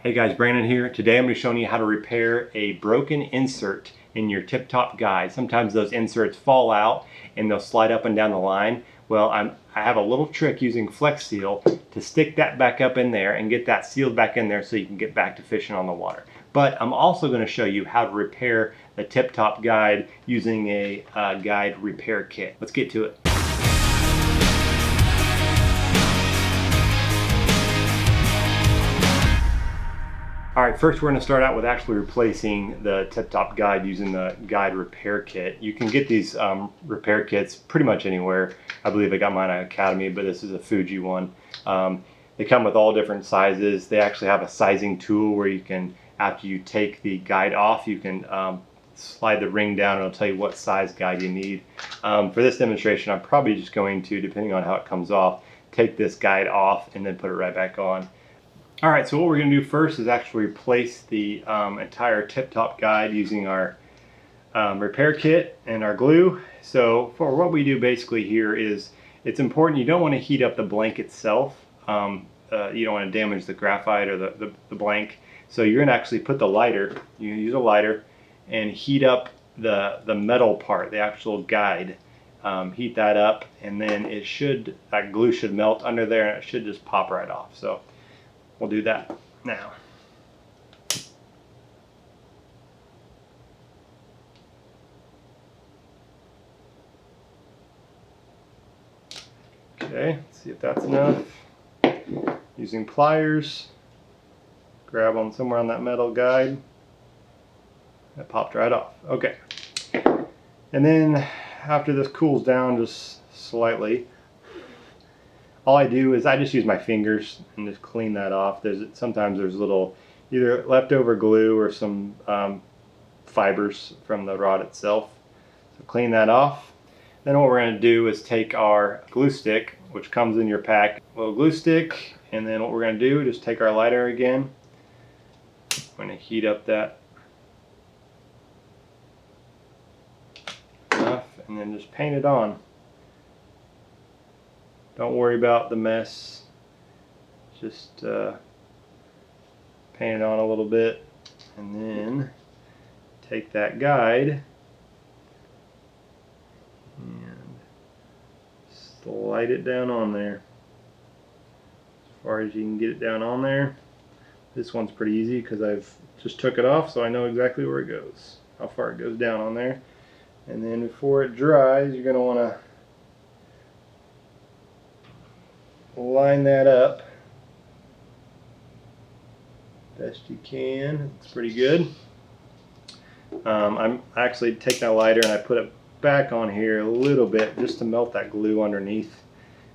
Hey guys, Brandon here. Today I'm going to be showing you how to repair a broken insert in your tip-top guide. Sometimes those inserts fall out and they'll slide up and down the line. Well, I have a little trick using Flex Seal to stick that back up in there and get that sealed back in there so you can get back to fishing on the water. But I'm also going to show you how to repair the tip-top guide using a guide repair kit. Let's get to it. Alright, first we're going to start out with actually replacing the tip-top guide using the guide repair kit. You can get these repair kits pretty much anywhere. I believe I got mine at Academy, but this is a Fuji one. They come with all different sizes. They actually have a sizing tool where you can, after you take the guide off, you can slide the ring down and it'll tell you what size guide you need. For this demonstration, I'm probably just going to, depending on how it comes off, take this guide off and then put it right back on. Alright, so what we're going to do first is actually replace the entire tip-top guide using our repair kit and our glue. So for what we do basically here is, it's important, you don't want to heat up the blank itself. You don't want to damage the graphite or the blank. So you're going to actually put the lighter, you use a lighter, and heat up the metal part, the actual guide. Heat that up, and then that glue should melt under there and it should just pop right off. So we'll do that now. Okay, let's see if that's enough. Using pliers, grab on somewhere on that metal guide. That popped right off. Okay. And then after this cools down just slightly, all I do is I just use my fingers and just clean that off. Sometimes there's little either leftover glue or some fibers from the rod itself. So clean that off. Then what we're going to do is take our glue stick, which comes in your pack, a little glue stick, and then what we're going to do is just take our lighter again. I'm going to heat up that enough and then just paint it on. Don't worry about the mess, just paint it on a little bit and then take that guide and slide it down on there as far as you can get it down on there. This one's pretty easy because I've just took it off, so I know exactly where it goes, how far it goes down on there. And then before it dries, you're going to want to line that up best you can. It's pretty good. I actually take that lighter and I put it back on here a little bit just to melt that glue underneath.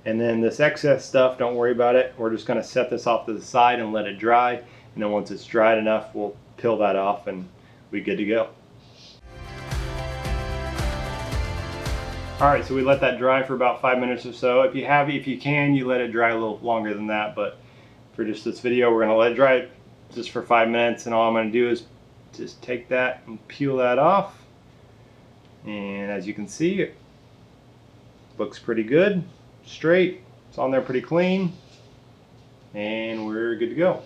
And then this excess stuff, don't worry about it. We're just going to set this off to the side and let it dry. And then once it's dried enough, we'll peel that off and we're good to go. Alright, so we let that dry for about 5 minutes or so. If you can, you let it dry a little longer than that, but for just this video, we're going to let it dry just for 5 minutes, and all I'm going to do is just take that and peel that off. And as you can see, it looks pretty good, straight, it's on there pretty clean, and we're good to go.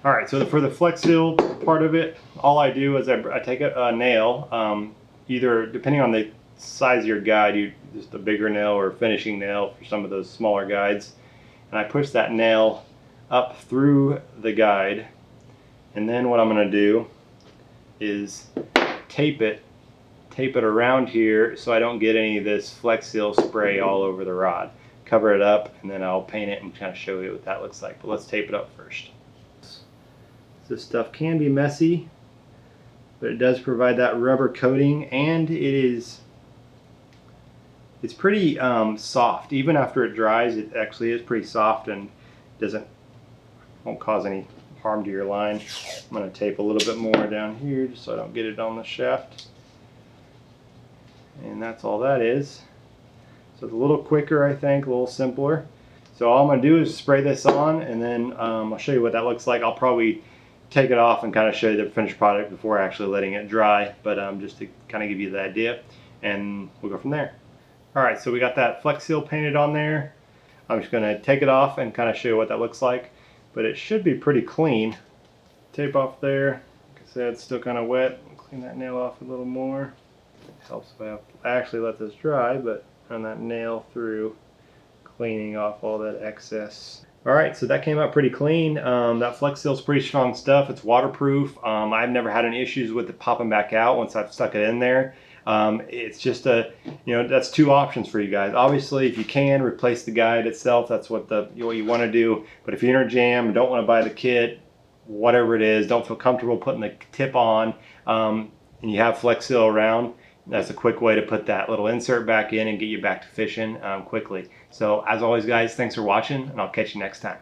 Alright, so for the Flex Seal part of it, all I do is I take a nail, either depending on the size of your guide, just a bigger nail or finishing nail for some of those smaller guides, and I push that nail up through the guide, and then what I'm going to do is tape it around here so I don't get any of this Flex Seal spray all over the rod. Cover it up and then I'll paint it and kind of show you what that looks like, but let's tape it up first. This stuff can be messy, but it does provide that rubber coating, and it's pretty soft. Even after it dries, it actually is pretty soft and won't cause any harm to your line. I'm going to tape a little bit more down here just so I don't get it on the shaft. And that's all that is. So it's a little quicker, I think, a little simpler. So all I'm going to do is spray this on, and then I'll show you what that looks like. I'll probably take it off and kind of show you the finished product before actually letting it dry, but just to kind of give you the idea, and we'll go from there. Alright, so we got that Flex Seal painted on there. I'm just going to take it off and kind of show you what that looks like. but it should be pretty clean. Tape off there. Like I said, it's still kind of wet. Clean that nail off a little more. It helps if I actually let this dry, but run that nail through, cleaning off all that excess. All right, so that came out pretty clean. That Flex Seal's pretty strong stuff. It's waterproof. I've never had any issues with it popping back out once I've stuck it in there. It's just that's two options for you guys. Obviously, if you can replace the guide itself, that's what you want to do. But if you're in a jam and don't want to buy the kit, whatever it is, don't feel comfortable putting the tip on, and you have Flex Seal around, that's a quick way to put that little insert back in and get you back to fishing quickly. So as always, guys, thanks for watching, and I'll catch you next time.